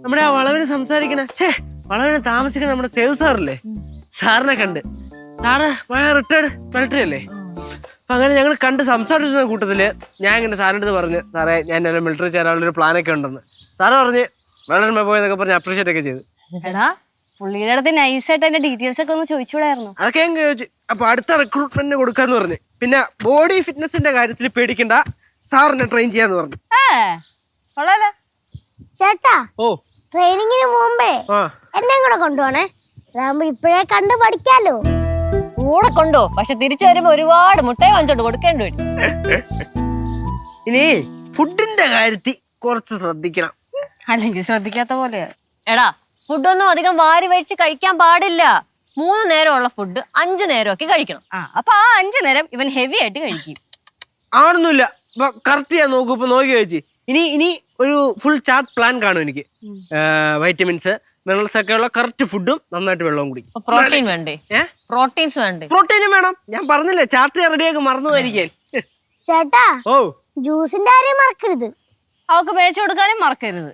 നമ്മുടെ ആ വളവിന് സംസാരിക്കണ വളവിന് താമസിക്കണ നമ്മുടെ സേവ് സാറില്ലേ, സാറിനെ കണ്ട്. സാറ് റിട്ടയർഡ് മിലിറ്ററി അല്ലേ. അപ്പൊ അങ്ങനെ ഞങ്ങൾ കണ്ട് സംസാരിച്ചിരുന്ന കൂട്ടത്തില് ഞാൻ ഇങ്ങനെ സാറിൻ്റെ അടുത്ത് പറഞ്ഞു, സാറേ ഞാൻ എന്നെ മിലിറ്ററി ചേരാനുള്ളൊരു പ്ലാനൊക്കെ ഉണ്ടെന്ന്. സാറ് പറഞ്ഞ് വളരെ പോയെന്നൊക്കെ പറഞ്ഞ് അപ്രീഷിയേറ്റ് ഒക്കെ ചെയ്തു. എടാ പുള്ളിയുടെ അടുത്ത് നൈസായിട്ട് അതിന്റെ ഡീറ്റെയിൽസ് ഒക്കെ ഒന്ന് ചോദിച്ചുകൂടായിരുന്നു? അതൊക്കെ ഞാൻ ചോദിച്ചു. അപ്പൊ അടുത്ത റിക്രൂട്ട്മെന്റിന് കൊടുക്കാന്ന് പറഞ്ഞു. പിന്നെ ബോഡി ഫിറ്റ്നസിന്റെ കാര്യത്തിൽ പേടിക്കണ്ട, സാറിനെ ട്രെയിൻ ചെയ്യാന്ന് പറഞ്ഞു. ചേട്ടാ ഓ ട്രെയിനിങ്ങിന് പോകുമ്പേ എന്നെ കൂടെ കൊണ്ടുപോണേ, അതാകുമ്പോ ഇപ്പഴേ കണ്ട് പഠിക്കാലോ. കൂടെ കൊണ്ടോ, പക്ഷെ തിരിച്ചു വരുമ്പോ ഒരുപാട് മുട്ടയെ വാങ്ങിച്ചോണ്ട് കൊടുക്കേണ്ടി വരും. ഇനി ഫുഡിന്റെ കാര്യത്തിൽ കുറച്ച് ശ്രദ്ധിക്കണം. അല്ലെങ്കിൽ ശ്രദ്ധിക്കാത്ത പോലെയാ. എടാ ഫുഡൊന്നും അധികം വാരി വലിച്ച് കഴിക്കാൻ പാടില്ല. 3 നേരമുള്ള ഫുഡ് 5 നേരമൊക്കെ കഴിക്കണം. അപ്പൊ ആ 5 നേരം ഇവൻ ഹെവി ആയിട്ട് കഴിക്കും. ആണൊന്നുമില്ല, ഇപ്പൊ കറക്റ്റ് ചെയ്യാൻ നോക്കൂ. ഇപ്പൊ നോക്കി ചോദിച്ചു, ഇനി ഒരു ഫുൾ ചാർട്ട് പ്ലാൻ കാണും എനിക്ക്. വൈറ്റമിൻസ് മിനറൽസ് ഒക്കെ ഉള്ള കറക്റ്റ് ഫുഡും നന്നായിട്ട് വെള്ളവും കുടിക്കും. പ്രോട്ടീൻ വേണ്ടേ? പ്രോട്ടീൻസ് വേണ്ടേ? പ്രോട്ടീനും വേണം. ഞാൻ പറഞ്ഞില്ലേ ചാർട്ട് റെഡിയാക്കി മറന്നു പോയിരിക്കാൻ. ചേട്ടാ ഓ ജ്യൂസിന്റെ കാര്യം മറക്കരുത്. അവക്ക് മേടിച്ചു കൊടുക്കാനും മറക്കരുത്.